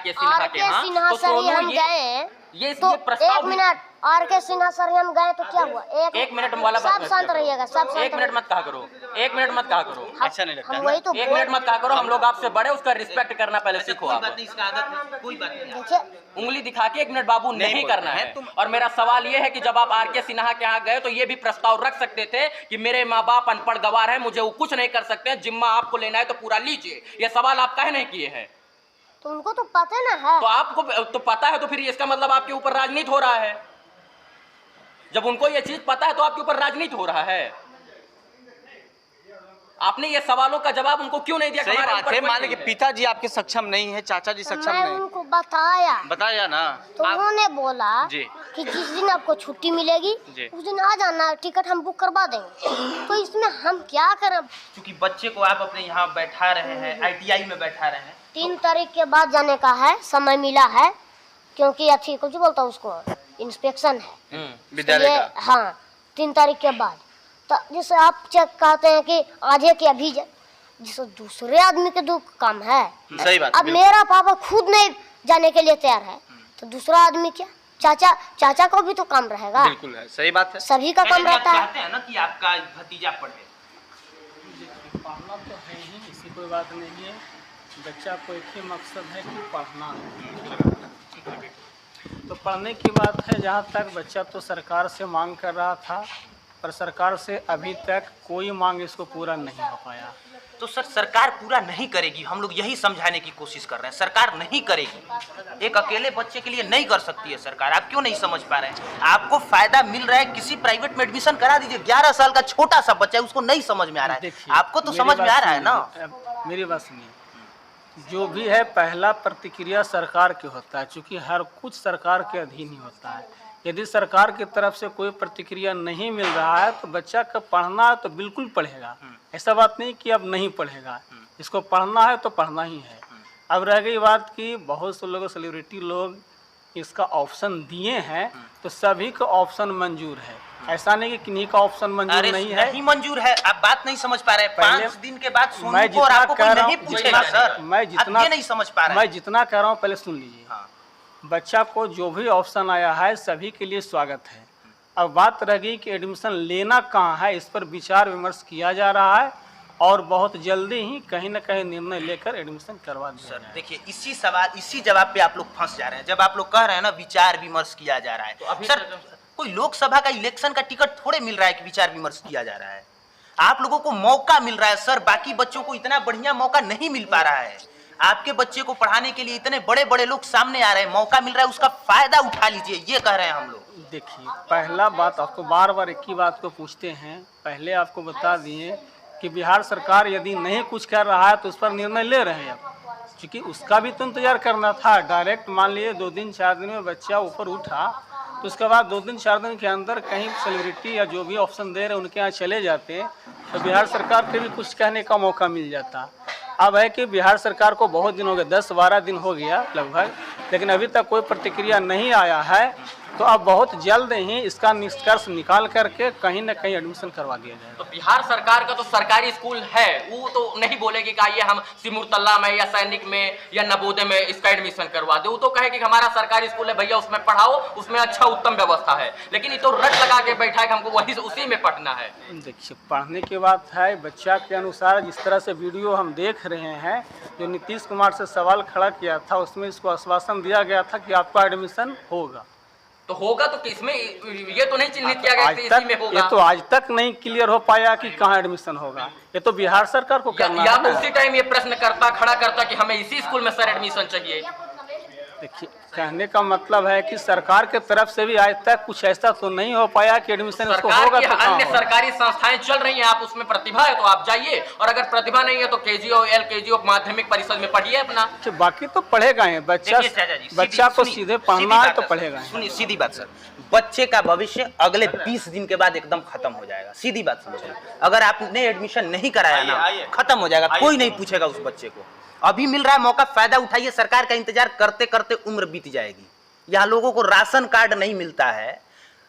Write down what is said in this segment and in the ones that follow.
के सिन्हा के यहाँ, तो सर हम गए तो प्रस्ताव 1 मिनट आर.के. सिन्हा सर हम गए तो क्या हुआ? एक मिनट वाला सब शांत रहिएगा, सब शांत। 1 मिनट मत कहा करो, 1 मिनट मत कहा करो, अच्छा नहीं लगता। वही तो 1 मिनट मत कहा करो। हम लोग आपसे बड़े, उसका रिस्पेक्ट करना पहले सीखो। आप कोई बात नहीं। देखिए उंगली दिखा के 1 मिनट बाबू नहीं करना है। और मेरा सवाल ये है कि जब आप आर.के. सिन्हा के यहाँ गए तो ये भी प्रस्ताव रख सकते थे कि मेरे माँ बाप अनपढ़ गवार है, मुझे वो कुछ नहीं कर सकते, जिम्मा आपको लेना है तो पूरा लीजिए। ये सवाल आप काहे नहीं किए हैं? तो उनको तो पता ना है। तो आपको तो पता है, तो फिर इसका मतलब आपके ऊपर राजनीति हो रहा है। जब उनको ये चीज पता है तो आपके ऊपर राजनीति हो रहा है। आपने ये सवालों का जवाब उनको क्यों नहीं दिया? सही बात है। मान लीजिए पिताजी आपके सक्षम नहीं है, चाचा जी सक्षम मैं नहीं, उनको बताया ना तो उन्होंने बोला जी कि जिस दिन आपको छुट्टी मिलेगी उस दिन आ जाना, टिकट हम बुक करवा देंगे। तो इसमें हम क्या करें? क्योंकि बच्चे को आप अपने यहाँ बैठा रहे हैं, ITI में बैठा रहे हैं। 3 तारीख के बाद जाने का है, समय मिला है, क्योंकि अच्छी कुछ बोलता हूँ उसको इंस्पेक्शन है विद्यालय का। हाँ 3 तारीख के बाद। तो जैसे आप चेक कहते हैं कि आज है कि अभी जैसे दूसरे आदमी के दुख काम है। सही बात। अब मेरा पापा खुद नहीं जाने के लिए तैयार है तो दूसरा आदमी क्या? चाचा को भी तो काम रहेगा। बिल्कुल है, सही बात है। सभी का काम रहता है। चाहते हैं ना कि आपका भतीजा पढ़े। पढ़ना तो है ही, इसी कोई बात नहीं है। बच्चा को एक ही मकसद है कि पढ़ना है। तो पढ़ने की बात है, जहाँ तक बच्चा तो सरकार से मांग कर रहा था, पर सरकार से अभी तक कोई मांग इसको पूरा नहीं हो पाया। तो सर सरकार पूरा नहीं करेगी, हम लोग यही समझाने की कोशिश कर रहे हैं। सरकार नहीं करेगी, एक अकेले बच्चे के लिए नहीं कर सकती है सरकार। आप क्यों नहीं समझ पा रहे हैं? आपको फायदा मिल रहा है, किसी प्राइवेट में एडमिशन करा दीजिए। 11 साल का छोटा सा बच्चा है, उसको नहीं समझ में आ रहा है। आपको तो समझ में आ रहा है ना। मेरी बात सुनिए, जो भी है पहला प्रतिक्रिया सरकार की होता है, क्योंकि हर कुछ सरकार के अधीन ही होता है। यदि सरकार की तरफ से कोई प्रतिक्रिया नहीं मिल रहा है तो बच्चा का पढ़ना है तो बिल्कुल पढ़ेगा। ऐसा बात नहीं कि अब नहीं पढ़ेगा, इसको पढ़ना है तो पढ़ना ही है। अब रह गई बात कि बहुत से लोग, सेलिब्रिटी लोग इसका ऑप्शन दिए हैं तो सभी का ऑप्शन मंजूर है। ऐसा नहीं कि किन्हीं का ऑप्शन मंजूर नहीं है। नहीं मंजूर है, आप बात नहीं समझ पा रहे हैं। 5 दिन के बाद सोनू मैं को और जितना आपको कह कोई रहा नहीं हूँ, पूछेगा सर। मैं जितना आप ये नहीं समझ पा रहे हैं। मैं जितना कह रहा हूँ पहले सुन लीजिए। हाँ। बच्चा को जो भी ऑप्शन आया है सभी के लिए स्वागत है। अब बात रह गई कि एडमिशन लेना कहाँ है, इस पर विचार विमर्श किया जा रहा है और बहुत जल्दी ही कहीं ना कहीं निर्णय लेकर एडमिशन करवा दिया सर जाएगा। देखिए, इसी सवाल इसी जवाब पे आप लोग फंस जा रहे हैं। जब आप लोग कह रहे हैं ना विचार विमर्श किया जा रहा है, तो अभी सर कोई लोकसभा का इलेक्शन का टिकट थोड़े मिल रहा है कि विचार विमर्श किया जा रहा है। आप लोगों को मौका मिल रहा है सर, बाकी बच्चों को इतना बढ़िया मौका नहीं मिल पा रहा है। आपके बच्चे को पढ़ाने के लिए इतने बड़े बड़े लोग सामने आ रहे हैं, मौका मिल रहा है, उसका फायदा उठा लीजिए, ये कह रहे हैं हम लोग। देखिए, पहला बात आपको बार बार एक ही बात को पूछते हैं। पहले आपको बता दिए कि बिहार सरकार यदि नहीं कुछ कर रहा है तो उस पर निर्णय ले रहे हैं अब, क्योंकि उसका भी तो इंतजार करना था। डायरेक्ट मान लिए 2 दिन 4 दिन में बच्चा ऊपर उठा तो उसके बाद 2 दिन 4 दिन के अंदर कहीं सेलिब्रिटी या जो भी ऑप्शन दे रहे हैं उनके यहाँ चले जाते तो बिहार सरकार के भी कुछ कहने का मौका मिल जाता। अब है कि बिहार सरकार को बहुत दिन हो गए, 10-12 दिन हो गया लगभग, लेकिन अभी तक कोई प्रतिक्रिया नहीं आया है। तो अब बहुत जल्द ही इसका निष्कर्ष निकाल करके कहीं न कहीं एडमिशन करवा दिया जाए। तो बिहार सरकार का तो सरकारी स्कूल है, वो तो नहीं बोलेगी कि आइए हम सिमुरतल्ला में या सैनिक में या नवोदय में इसका एडमिशन करवा दे। वो तो कहे कि हमारा सरकारी स्कूल है भैया, उसमें पढ़ाओ, उसमें अच्छा उत्तम व्यवस्था है। लेकिन ये तो रट लगा के बैठा है कि हमको वही उसी में पढ़ना है। देखिए, पढ़ने की बात है, बच्चा के अनुसार जिस तरह से वीडियो हम देख रहे हैं, जो नीतीश कुमार से सवाल खड़ा किया था उसमें इसको आश्वासन दिया गया था कि आपका एडमिशन होगा। तो होगा तो किसमें, ये तो नहीं चिन्हित किया गया कि इसी में होगा। ये तो आज तक नहीं क्लियर हो पाया कि कहाँ एडमिशन होगा। ये तो बिहार सरकार को करना है। या तो उसी टाइम ये प्रश्न खड़ा करता कि हमें इसी स्कूल में सर एडमिशन चाहिए। देखिए, कहने का मतलब है कि सरकार के तरफ से भी आज तक कुछ ऐसा तो नहीं हो पाया कि एडमिशन इसको होगा। तो अन्य सरकारी संस्थाएं चल रही हैं, आप उसमें प्रतिभा है तो आप जाइए, और अगर प्रतिभा नहीं है तो केजीओ एलकेजीओ माध्यमिक परिषद में पढ़िए अपना। बाकी तो पढ़ेगा ही बच्चा को सीधे पढ़ना है तो पढ़ेगा। सुनिए, सीधी बात सर, बच्चे का भविष्य अगले 20 दिन के बाद एकदम खत्म हो जाएगा। सीधी बात समझिए, अगर आपने एडमिशन नहीं कराया ना, खत्म हो जाएगा, कोई नहीं पूछेगा उस बच्चे को। अभी मिल रहा है मौका, फायदा उठाइए। सरकार का इंतजार करते करते उम्र बीत जाएगी। यहाँ लोगों को राशन कार्ड नहीं मिलता है,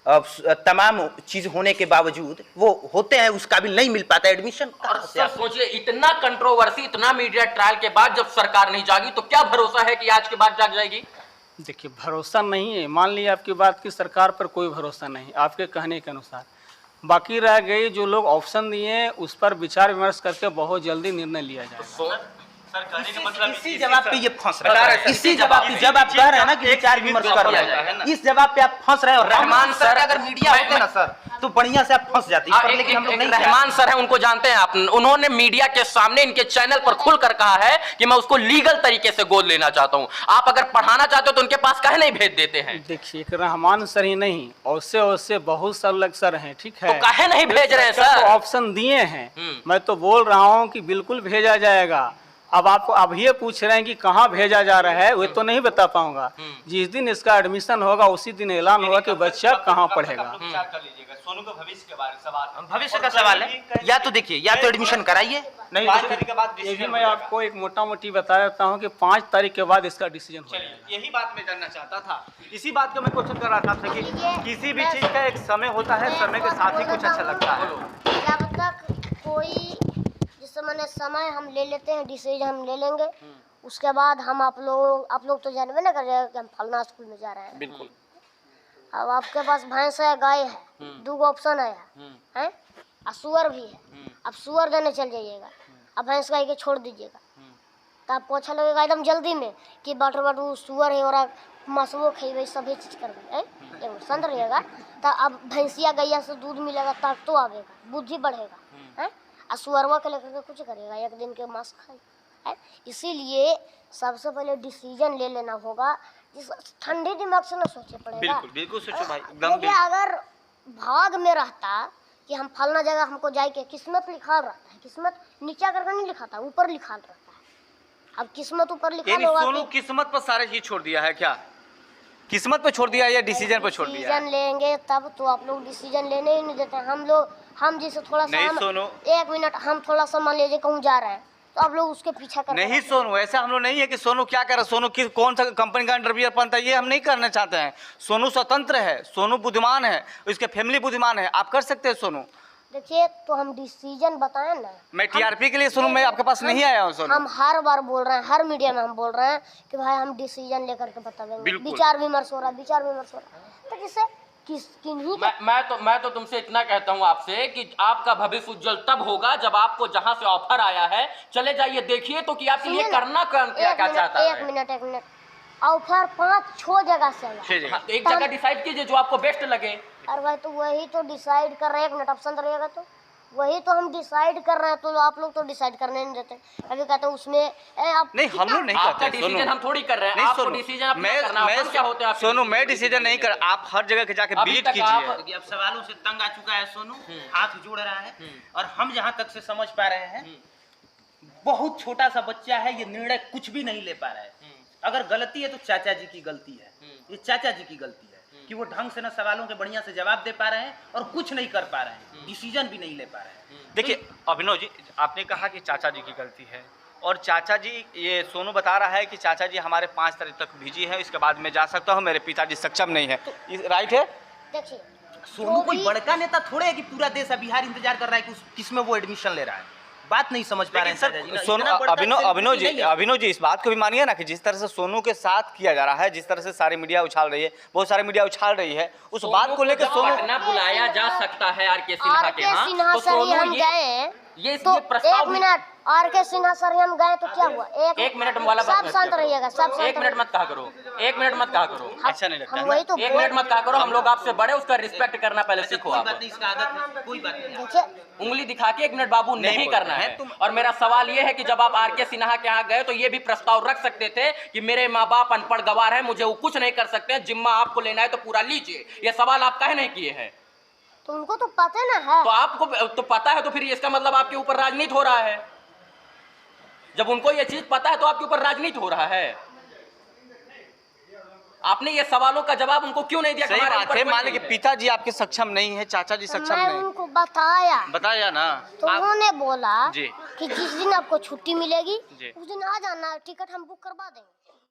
तमाम चीज होने के बावजूद वो होते हैं, उस काबिल नहीं मिल पाता एडमिशन। और सर सोचिए, इतना कंट्रोवर्सी, इतना मीडिया ट्रायल के बाद जब सरकार नहीं जागी तो क्या भरोसा है कि आज के बाद जाग जाएगी? देखिए, भरोसा नहीं है, मान लीजिए आपकी बात की सरकार पर कोई भरोसा नहीं आपके कहने के अनुसार, बाकी रह गई जो लोग ऑप्शन दिए हैं उस पर विचार विमर्श करके बहुत जल्दी निर्णय लिया जाएगा। इसी जवाब पे ये फंस रहा है, इसी जवाब पे जब आप कह रहे हैं ना कि विचार विमर्श कर रहे हैं, इस जवाब पे आप फंस रहे हैं। और रहमान सर, अगर मीडिया होते ना सर तो बढ़िया से आप फंस जाते हैं, लेकिन हम लोग नहीं। रहमान सर है, उनको जानते हैं आप, उन्होंने मीडिया के सामने इनके चैनल पर खुलकर कहा है कि मैं उसको लीगल तरीके से गोद लेना चाहता हूं। आप अगर पढ़ाना चाहते हो तो उनके पास काहे नहीं भेज देते हैं? देखिए, एक रहमान सर ही नहीं, उससे बहुत सारे सर हैं, ठीक है, तो काहे नहीं भेज रहे हैं सर? ऑप्शन दिए हैं, मैं तो बोल रहा हूँ कि बिल्कुल भेजा जाएगा। अब आपको अब ये पूछ रहे हैं कि कहाँ भेजा जा रहा है, वो तो नहीं बता पाऊंगा। जिस दिन इसका एडमिशन होगा उसी दिन ऐलान होगा कि बच्चा कहाँ पढ़ेगा। सोनू के भविष्य के बारे में सवाल, भविष्य का सवाल है, या तो देखिए या तो एडमिशन कराइए, नहीं के बाद ये भी मैं आपको एक मोटा मोटी बता देता हूँ कि 5 तारीख के बाद इसका डिसीजन हो जाएगा। यही बात मैं जानना चाहता था, इसी बात का मैं क्वेश्चन कर रहा था आपसे कि किसी भी चीज का एक समय होता है, समय के साथ ही कुछ अच्छा लगता है। जब तक कोई जिससे मैंने समय हम ले लेते हैं, डिसीजन हम ले लेंगे, उसके बाद हम आप लोग तो जानबे ना कर जाएगा कि हम फलना स्कूल में जा रहे हैं। बिल्कुल। अब आपके पास भैंस है, गाय है, 2 ऑप्शन है, हैं? और सुअर भी है। अब सुअर देने चल जाइएगा, अब भैंस गाय के छोड़ दीजिएगा, तो आपको अच्छा लगेगा एकदम जल्दी में कि बाटर सुअर है और मसवो खेबे सभी चीज कर संत रहिएगा। तो अब भैंसिया गैया से दूध मिलेगा, तब तो आवेगा, बुद्धि बढ़ेगा, हैं? और सुअरवा के लेकर के कुछ करेगा, एक दिन के मांस खाए। इसीलिए सबसे पहले डिसीजन ले लेना होगा, जिस ठंडे दिमाग से ना सोचे पड़ेगा। बिल्कुल बिल्कुल सोचो भाई, एकदम देखिए, अगर भाग में रहता कि हम फलना जगह हमको जाए के, किस्मत लिखा रहता है, किस्मत नीचा करके नहीं लिखा था, ऊपर लिखा रहता है। अब किस्मत ऊपर लिखा होगा, सोनू किस्मत पर सारे चीज छोड़ दिया है क्या? किस्मत पे छोड़ दिया या डिसीजन पे छोड़ दिया? डिसीजन लेंगे तब तो, आप लोग डिसीजन लेने ही नहीं देते। हम जैसे थोड़ा सा नहीं हम सोनू, 1 मिनट हम थोड़ा सा मान लीजिए कहूँ जा रहे हैं तो आप लोग उसके पीछा कर नहीं सोनू, ऐसा हम लोग नहीं है कि सोनू क्या करे, सोनू किस कौन सा कंपनी का अंडरवियर पहनता है ये हम नहीं करना चाहते हैं। सोनू स्वतंत्र है, सोनू बुद्धिमान है, उसके फैमिली बुद्धिमान है, आप कर सकते हैं सोनू। देखिए, तो हम डिसीजन बताएं ना। मैं टीआरपी के लिए सोनू मैं आपके पास नहीं आया हूँ सोनू। हम हर बार बोल रहे हैं, हर मीडिया में हम बोल रहे हैं कि भाई हम डिसीजन लेकर के बताएंगे, विचार विमर्श हो रहा है, विचार विमर्श हो रहा है, तो जिससे किन्हीं मैं तो तुमसे इतना कहता हूं आपसे कि आपका भविष्य उज्जवल तब होगा जब आपको जहां से ऑफर आया है चले जाइए, देखिए तो कि आपके लिए करना क्या चाहता है। एक मिनट ऑफर 5-6 जगह से आया। हाँ, तो एक जगह डिसाइड कीजिए जो आपको बेस्ट लगे। अरे भाई, तो वही तो डिसाइड कर रहे हैं, 1 मिनट ऑप्शन रहेगा तो वही तो हम डिसाइड कर रहे हैं, तो आप लोग तो डिसाइड करने नहीं देते। अभी कहते हैं उसमें आप नहीं, हम लोग नहीं आपका करते डिसीजन हम थोड़ी कर रहे हैं, आपको डिसीजन अपना करना है। क्या होते हैं सोनू, मैं डिसीजन नहीं कर, आप हर जगह के जाके विजिट कीजिए। अब सवालों से तंग आ चुका है सोनू, हाथ जोड़ रहा है, और हम जहाँ तक से समझ पा रहे हैं बहुत छोटा सा बच्चा है, ये निर्णय कुछ भी नहीं ले पा रहा है। अगर गलती है तो चाचा जी की गलती है, ये चाचा जी की गलती है कि वो ढंग से ना सवालों के बढ़िया से जवाब दे पा रहे हैं और कुछ नहीं कर पा रहे हैं, डिसीजन भी नहीं ले पा रहे हैं। देखिए अभिनव जी, आपने कहा कि चाचा जी की गलती है, और चाचा जी, ये सोनू बता रहा है कि चाचा जी हमारे 5 तारीख तक बिजी है, इसके बाद मैं जा सकता हूँ, मेरे पिताजी सक्षम नहीं है, राइट है? देखिए, सोनू कोई बड़का नेता थोड़े है कि पूरा देश बिहार इंतजार कर रहा है कि किसमें वो एडमिशन ले रहा है। बात नहीं समझ पा रहे हैं सर। सोनू, अभिनव जी इस बात को भी मानिए ना कि जिस तरह से सोनू के साथ किया जा रहा है, जिस तरह से सारी मीडिया उछाल रही है, बहुत सारी मीडिया उछाल रही है, उस बात को लेकर सोनू पटना बुलाया जा सकता है आर.के. सिन्हा के यहाँ, सिन्हा तो सर सोनू हम गए ये तो प्रस्ताव 1 मिनट आर.के. सिन्हा सर हम गए तो क्या हुआ? एक मिनट वाला सब शांत रहिएगा, सब शांत। 1 मिनट मत कहा करो, 1 मिनट मत कहा करो, अच्छा नहीं लगता हम है वही तो 1 मिनट मत कहा करो। हम लोग आपसे बड़े, उसका रिस्पेक्ट करना पहले सीखो। आप इसका आदत है, कोई बात नहीं। देखिए, उंगली दिखा के 1 मिनट बाबू नहीं करना है। और मेरा सवाल ये है कि जब आप आर.के. सिन्हा के यहाँ गए तो ये भी प्रस्ताव रख सकते थे कि मेरे माँ बाप अनपढ़ गवार है, मुझे वो कुछ नहीं कर सकते, जिम्मा आपको लेना है तो पूरा लीजिए। ये सवाल आप काहे नहीं किए हैं? तो उनको तो पता ना है। तो आपको तो पता है, तो फिर इसका मतलब आपके ऊपर राजनीति हो रहा है। जब उनको ये चीज पता है तो आपके ऊपर राजनीति हो रहा है। आपने ये सवालों का जवाब उनको क्यों नहीं दिया? सही बात है, मान लीजिए पिताजी आपके सक्षम नहीं है, चाचा जी सक्षम मैं नहीं, उनको बताया ना तो उन्होंने बोला जी कि जिस दिन आपको छुट्टी मिलेगी जी। उस दिन आ जाना, टिकट हम बुक करवा देंगे।